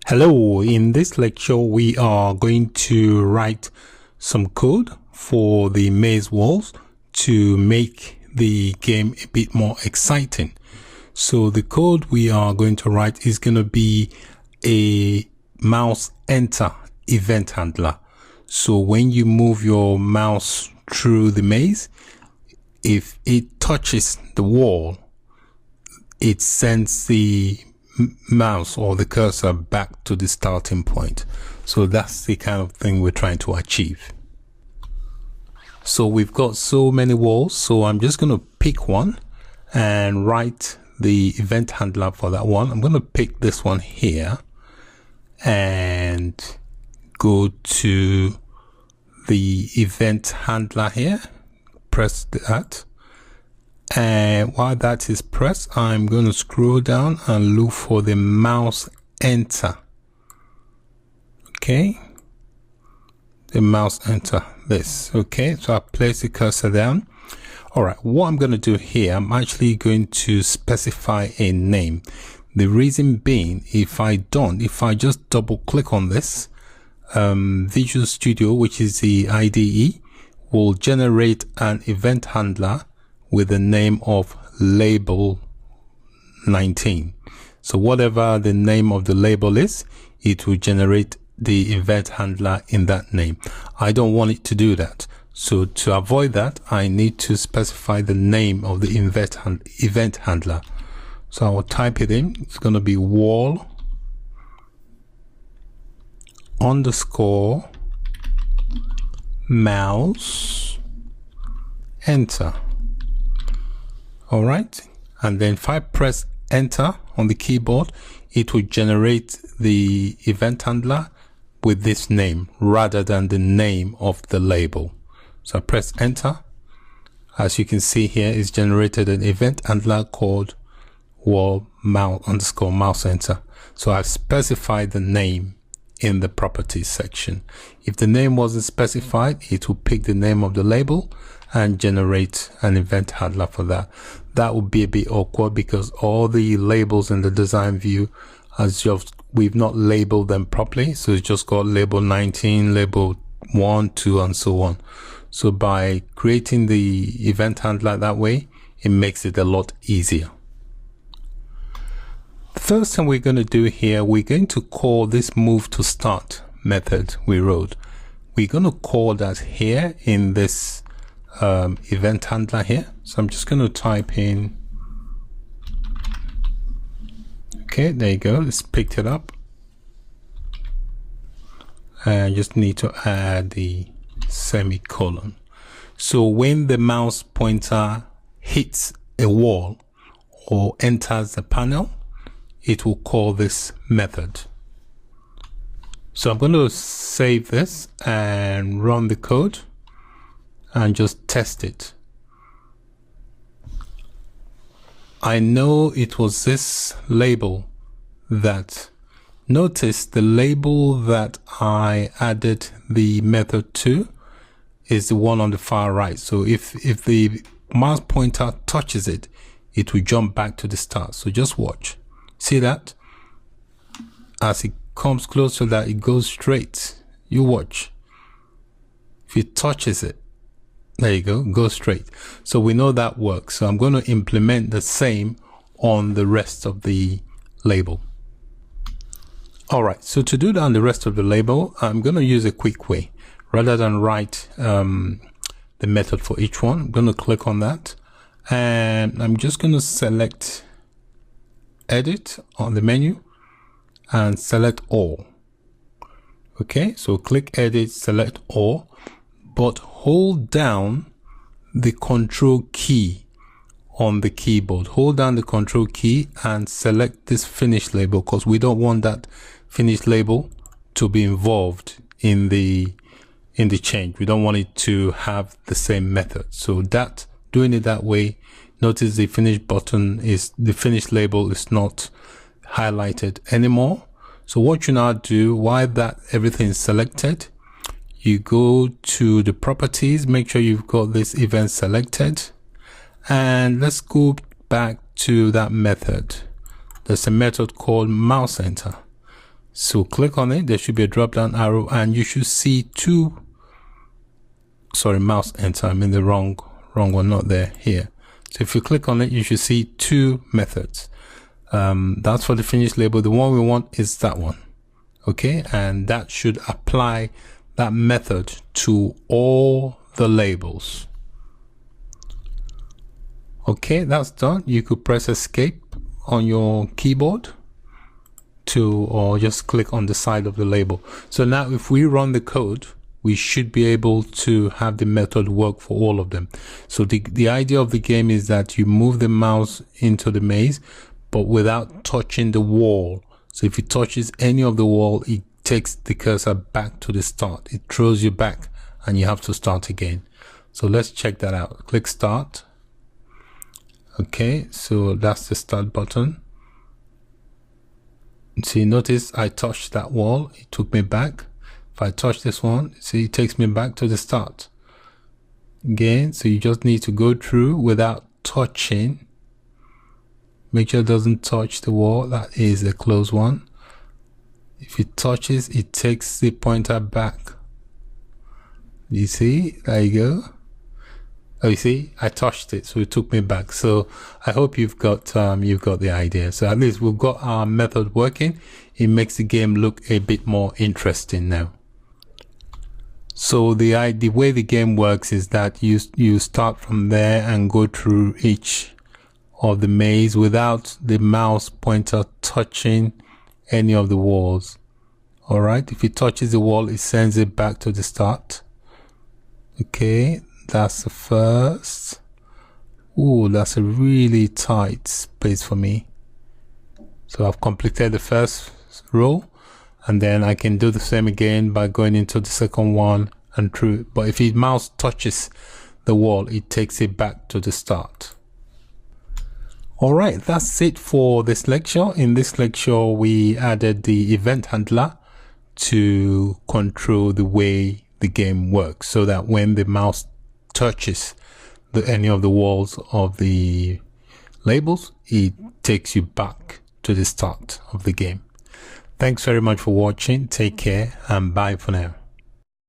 Hello, in this lecture we are going to write some code for the maze walls to make the game a bit more exciting. So the code we are going to write is going to be a mouse enter event handler. So when you move your mouse through the maze, if it touches the wall, it sends the mouse or the cursor back to the starting point. So that's the kind of thing we're trying to achieve. So we've got so many walls, so I'm just going to pick one and write the event handler for that one. I'm going to pick this one here and go to the event handler here, press that. And while that is pressed, I'm going to scroll down and look for the mouse enter. Okay, the mouse enter, this. Okay, so I place the cursor down. All right, what I'm going to do here, I'm actually going to specify a name. The reason being, if I just double click on this, Visual Studio, which is the IDE, will generate an event handler with the name of label 19. So whatever the name of the label is, it will generate the event handler in that name. I don't want it to do that. So to avoid that, I need to specify the name of the event handler. So I will type it in. It's going to be wall underscore mouse enter. All right, and then if I press enter on the keyboard, it will generate the event handler with this name rather than the name of the label. So I press enter. As you can see here, it's generated an event handler called wall mouse underscore mouse enter. So I've specified the name in the properties section. If the name wasn't specified, it will pick the name of the label and generate an event handler for that. That would be a bit awkward because all the labels in the design view, we've not labeled them properly. So it's just got label 19, label 1, 2, and so on. So by creating the event handler that way, it makes it a lot easier. The first thing we're going to do here, we're going to call this move to start method we wrote. We're going to call that here in this event handler here. So I'm just going to type in, okay, there you go, it's picked it up. I just need to add the semicolon. So when the mouse pointer hits a wall or enters the panel, it will call this method. So I'm going to save this and run the code and just test it. I know it was this label that, notice the label that I added the method to is the one on the far right. So if the mouse pointer touches it, it will jump back to the start. So just watch. See that? As it comes close to that, it goes straight. You watch. If it touches it, there you go straight. So we know that works. So I'm going to implement the same on the rest of the label. All right, so to do that on the rest of the label, I'm going to use a quick way. Rather than write the method for each one, I'm going to click on that and I'm just going to select edit on the menu and select all. Okay, so click edit, select all, but hold down the control key on the keyboard. Hold down the control key and select this finish label because we don't want that finish label to be involved in the change. We don't want it to have the same method. So that, doing it that way, notice the finish button is, the finish label is not highlighted anymore. So what you now do, while that everything is selected, you go to the properties, make sure you've got this event selected, and let's go back to that method. There's a method called mouse enter. So click on it. There should be a drop down arrow and you should see two, sorry, mouse enter. I'm in the wrong one, not there, here. So if you click on it, you should see two methods. That's for the finished label. The one we want is that one. Okay, and that should apply that method to all the labels. Okay, that's done. You could press escape on your keyboard or just click on the side of the label. So now if we run the code, we should be able to have the method work for all of them. So the idea of the game is that you move the mouse into the maze, but without touching the wall. So if it touches any of the wall, it takes the cursor back to the start. It throws you back and you have to start again. So let's check that out. Click start. Okay, so that's the start button. See, notice I touched that wall, it took me back. If I touch this one, see, it takes me back to the start again. So you just need to go through without touching. Make sure it doesn't touch the wall. That is a closed one. If it touches, it takes the pointer back. You see, there you go. Oh, you see, I touched it, so it took me back. So I hope you've got the idea. So at least we've got our method working. It makes the game look a bit more interesting now. So the way the game works is that you start from there and go through each of the maze without the mouse pointer touching any of the walls. All right, if it touches the wall, it sends it back to the start. Okay. That's the first. Ooh, that's a really tight space for me. So I've completed the first row, and then I can do the same again by going into the second one and through. But if the mouse touches the wall, it takes it back to the start. All right, that's it for this lecture. In this lecture, we added the event handler to control the way the game works, so that when the mouse touches any of the walls of the labels, it takes you back to the start of the game. Thanks very much for watching. Take care and bye for now.